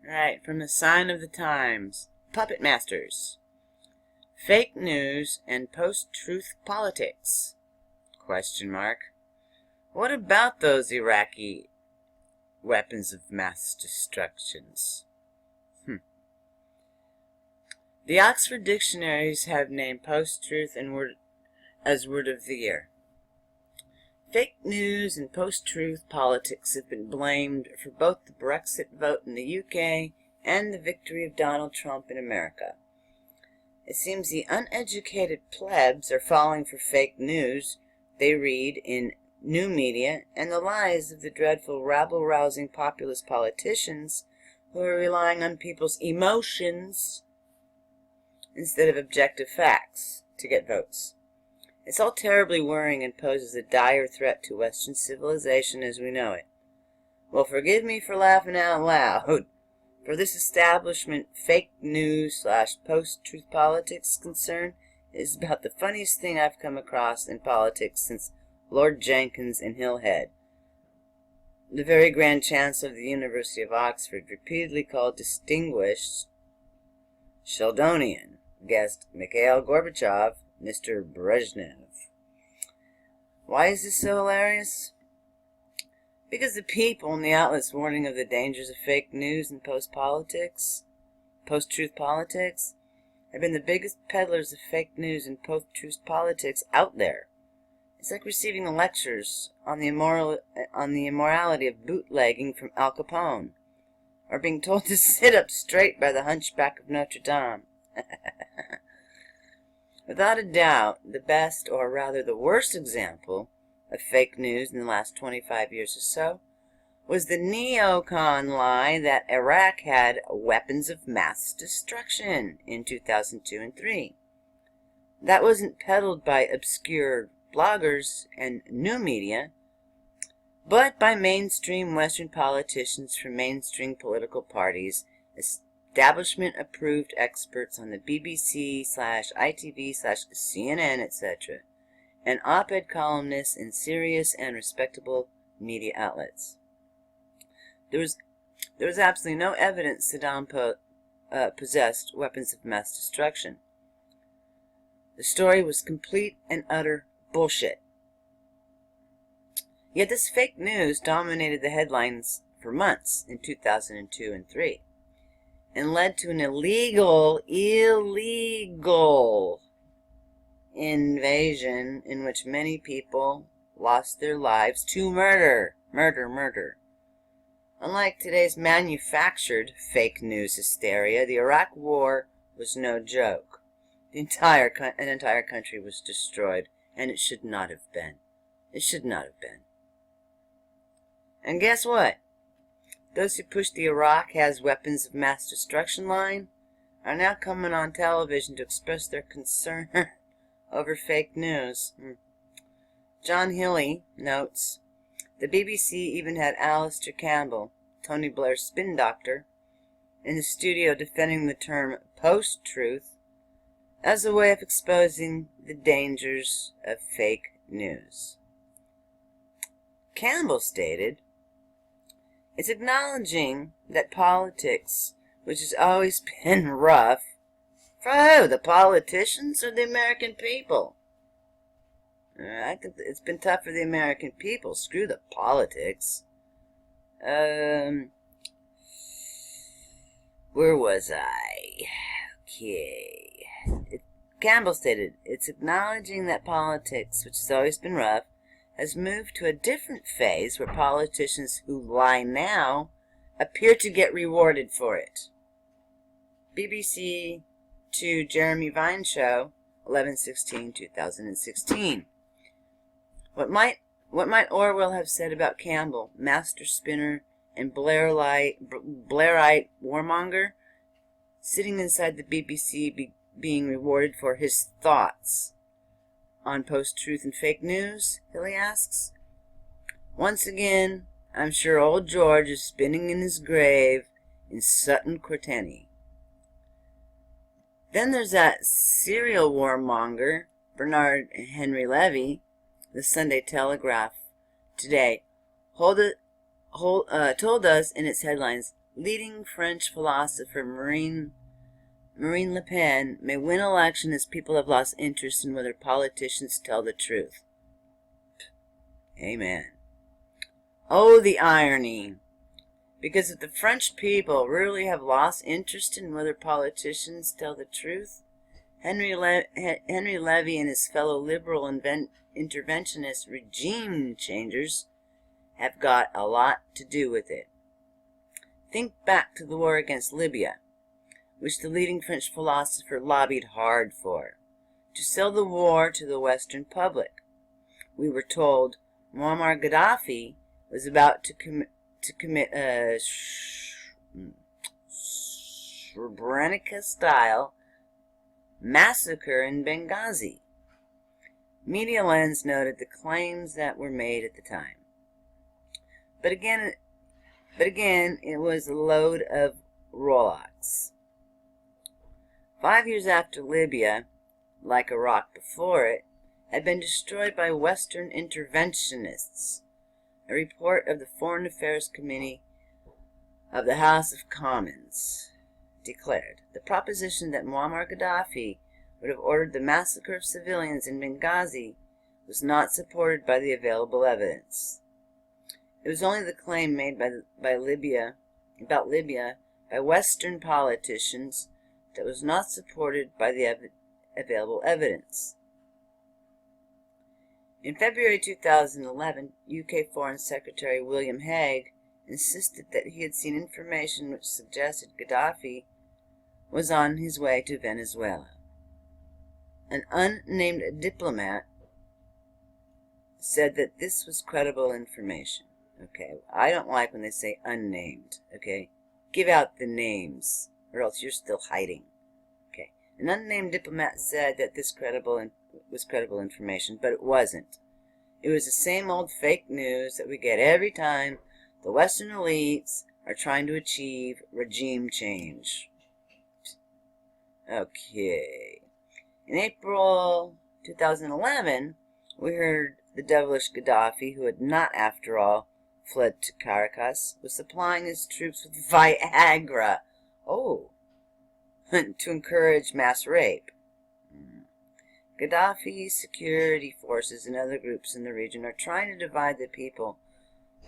Right, from the Sign of the Times. Puppet Masters. Fake news and post-truth politics? Question mark. What about those Iraqi weapons of mass destructions? The Oxford dictionaries have named post-truth as word of the year. Fake news and post-truth politics have been blamed for both the Brexit vote in the UK and the victory of Donald Trump in America. It seems the uneducated plebs are falling for fake news they read in new media and the lies of the dreadful rabble-rousing populist politicians who are relying on people's emotions instead of objective facts to get votes. It's all terribly worrying and poses a dire threat to Western civilization as we know it. Well, forgive me for laughing out loud. For this establishment fake news / post-truth politics concern is about the funniest thing I've come across in politics since Lord Jenkins and Hillhead. The very Grand Chancellor of the University of Oxford repeatedly called distinguished Sheldonian guest Mikhail Gorbachev Mr. Brezhnev. Why is this so hilarious? Because the people and the outlets warning of the dangers of fake news and post-truth politics, have been the biggest peddlers of fake news and post-truth politics out there. It's like receiving lectures on the immorality of bootlegging from Al Capone, or being told to sit up straight by the hunchback of Notre Dame. Without a doubt, the best, or rather the worst example of fake news in the last 25 years or so was the neocon lie that Iraq had weapons of mass destruction in 2002 and 3. That wasn't peddled by obscure bloggers and new media, but by mainstream Western politicians from mainstream political parties, establishment-approved experts on the BBC / ITV / CNN, etc., and op-ed columnists in serious and respectable media outlets. There was absolutely no evidence Saddam possessed weapons of mass destruction. The story was complete and utter bullshit. Yet this fake news dominated the headlines for months in 2002 and 3. And led to an illegal invasion in which many people lost their lives to murder. Unlike today's manufactured fake news hysteria, the Iraq War was no joke. An entire country was destroyed, and it should not have been. It should not have been. And guess what? Those who push the Iraq has weapons of mass destruction line are now coming on television to express their concern over fake news. John Healy notes, the BBC even had Alistair Campbell, Tony Blair's spin doctor, in the studio defending the term post-truth as a way of exposing the dangers of fake news. Campbell stated, it's acknowledging that politics, which has always been rough, for who? The politicians or the American people? I think it's been tough for the American people. Screw the politics. Where was I? Okay. Campbell stated, it's acknowledging that politics, which has always been rough, has moved to a different phase where politicians who lie now appear to get rewarded for it. BBC to Jeremy Vine Show, 11/16/2016. What might Orwell have said about Campbell, master spinner and Blairite warmonger, sitting inside the BBC being rewarded for his thoughts on post-truth and fake news? Hilly asks. Once again, I'm sure old George is spinning in his grave in Sutton Courtenay. Then there's that serial warmonger, Bernard Henry Levy, the Sunday Telegraph today, told us in its headlines, leading French philosopher Marine Le Pen may win election as people have lost interest in whether politicians tell the truth. Amen. Oh, the irony. Because if the French people really have lost interest in whether politicians tell the truth, Henry Levy and his fellow liberal interventionist regime changers have got a lot to do with it. Think back to the war against Libya, which the leading French philosopher lobbied hard for, to sell the war to the Western public. We were told Muammar Gaddafi was about to commit a Srebrenica-style massacre in Benghazi. Media Lens noted the claims that were made at the time. But again, it was a load of Rolox. 5 years after Libya, like Iraq before it, had been destroyed by Western interventionists, a report of the Foreign Affairs Committee of the House of Commons declared the proposition that Muammar Gaddafi would have ordered the massacre of civilians in Benghazi was not supported by the available evidence. It was only the claim made about Libya by Western politicians that was not supported by the available evidence. In February 2011, UK Foreign Secretary William Hague insisted that he had seen information which suggested Gaddafi was on his way to Venezuela. An unnamed diplomat said that this was credible information. Okay, I don't like when they say unnamed, okay? Give out the names, or else you're still hiding. Okay, an unnamed diplomat said that this was credible information, but it wasn't. It was the same old fake news that we get every time the Western elites are trying to achieve regime change. Okay. In April 2011, we heard the devilish Gaddafi, who had not, after all, fled to Caracas, was supplying his troops with Viagra. Oh, to encourage mass rape. Gaddafi's security forces and other groups in the region are trying to divide the people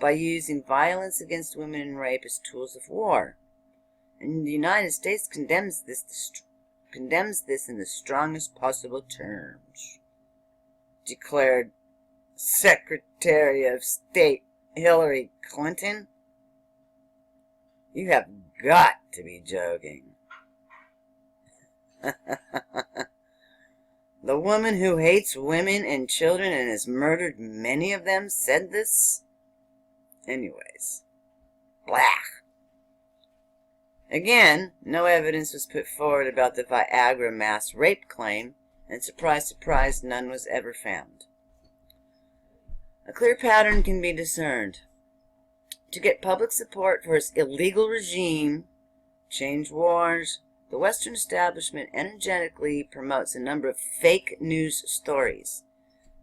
by using violence against women and rape as tools of war. And the United States condemns this in the strongest possible terms, declared Secretary of State Hillary Clinton. You have got to be joking. The woman who hates women and children and has murdered many of them said this? Anyways. Blah. Again, no evidence was put forward about the Viagra mass rape claim, and surprise, surprise, none was ever found. A clear pattern can be discerned. To get public support for its illegal regime, change wars, the Western establishment energetically promotes a number of fake news stories.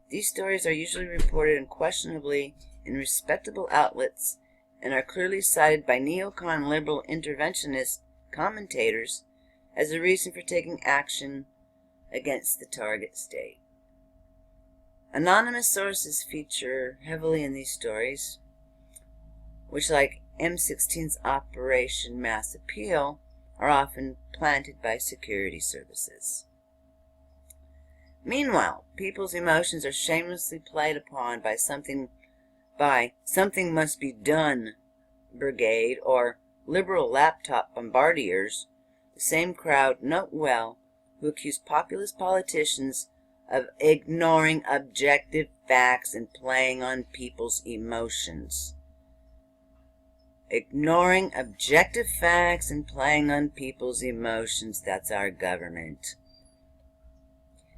These stories are usually reported unquestionably in respectable outlets and are clearly cited by neocon liberal interventionist commentators as a reason for taking action against the target state. Anonymous sources feature heavily in these stories, which, like M16's Operation Mass Appeal, are often planted by security services. Meanwhile, people's emotions are shamelessly played upon by something must be done brigade or liberal laptop bombardiers, the same crowd, note well, who accuse populist politicians of ignoring objective facts and playing on people's emotions. Ignoring objective facts and playing on people's emotions, that's our government.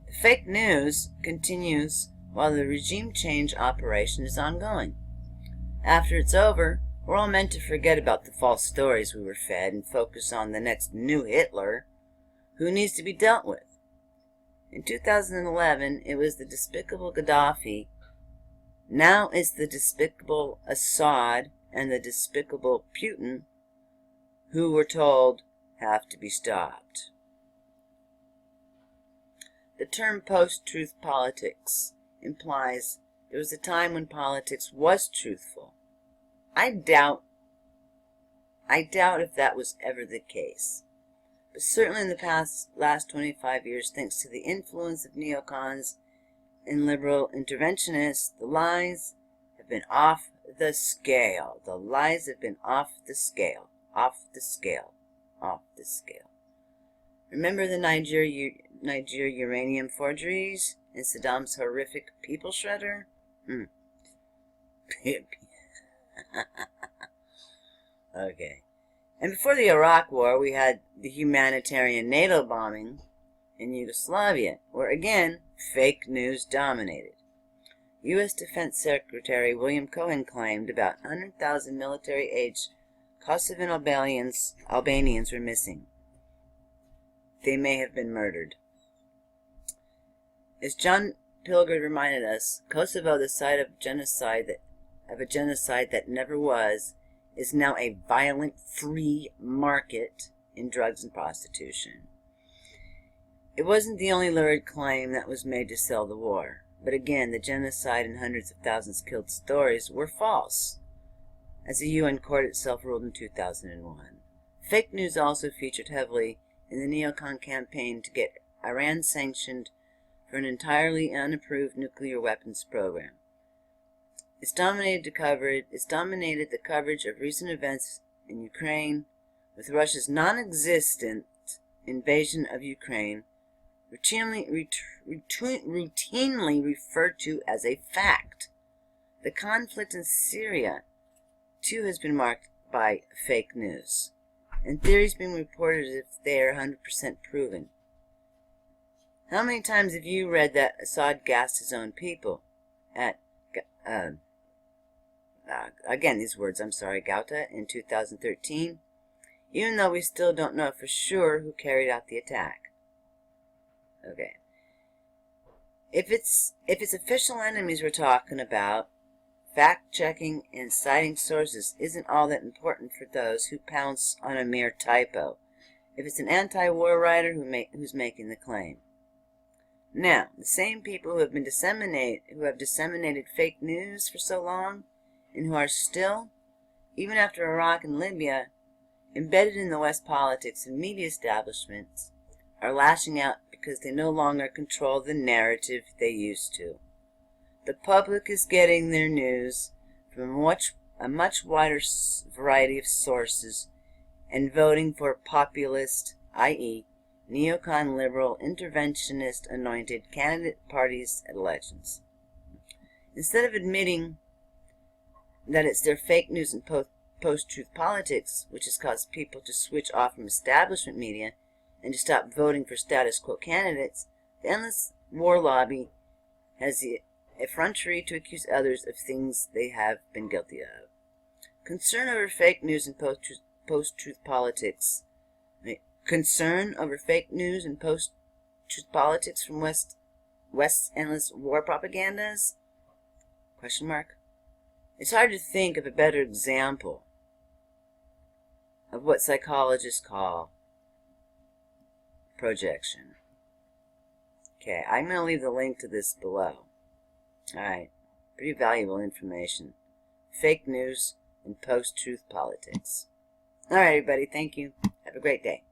The fake news continues while the regime change operation is ongoing. After it's over, we're all meant to forget about the false stories we were fed and focus on the next new Hitler who needs to be dealt with. In 2011, it was the despicable Gaddafi. Now it's the despicable Assad and the despicable Putin who we're told have to be stopped. The term post-truth politics implies there was a time when politics was truthful. I doubt if that was ever the case. But certainly in the last 25 years, thanks to the influence of neocons and liberal interventionists, the lies have been off the scale. The lies have been off the scale. Off the scale. Off the scale. Remember the Niger uranium forgeries and Saddam's horrific people shredder? Okay. And before the Iraq War, we had the humanitarian NATO bombing in Yugoslavia, where again, fake news dominated. U.S. Defense Secretary William Cohen claimed about 100,000 military-aged Kosovan Albanians were missing. They may have been murdered. As John Pilgrim reminded us, Kosovo, the site of a genocide that never was, is now a violent free market in drugs and prostitution. It wasn't the only lurid claim that was made to sell the war, but again, the genocide and hundreds of thousands killed stories were false, as the UN court itself ruled in 2001. Fake news also featured heavily in the neocon campaign to get Iran sanctioned for an entirely unapproved nuclear weapons program. It's dominated the coverage of recent events in Ukraine, with Russia's non-existent invasion of Ukraine routinely referred to as a fact. The conflict in Syria, too, has been marked by fake news, and theories being reported as if they are 100% proven. How many times have you read that Assad gassed his own people at Ghouta in 2013, even though we still don't know for sure who carried out the attack? Okay. If it's official enemies we're talking about, fact-checking and citing sources isn't all that important for those who pounce on a mere typo, if it's an anti-war writer who's making the claim. Now, the same people who have disseminated fake news for so long, and who are still, even after Iraq and Libya, embedded in the West politics and media establishments, are lashing out because they no longer control the narrative they used to. The public is getting their news from a much wider variety of sources and voting for populist, i.e., neocon liberal interventionist anointed candidate parties at elections. Instead of admitting that it's their fake news and post-truth politics which has caused people to switch off from establishment media and to stop voting for status quo candidates, the endless war lobby has the effrontery to accuse others of things they have been guilty of. Concern over fake news and post-truth politics from West's endless war propagandas? Question mark. It's hard to think of a better example of what psychologists call projection. Okay, I'm going to leave the link to this below. Alright, pretty valuable information. Fake news and post-truth politics. Alright, everybody, thank you. Have a great day.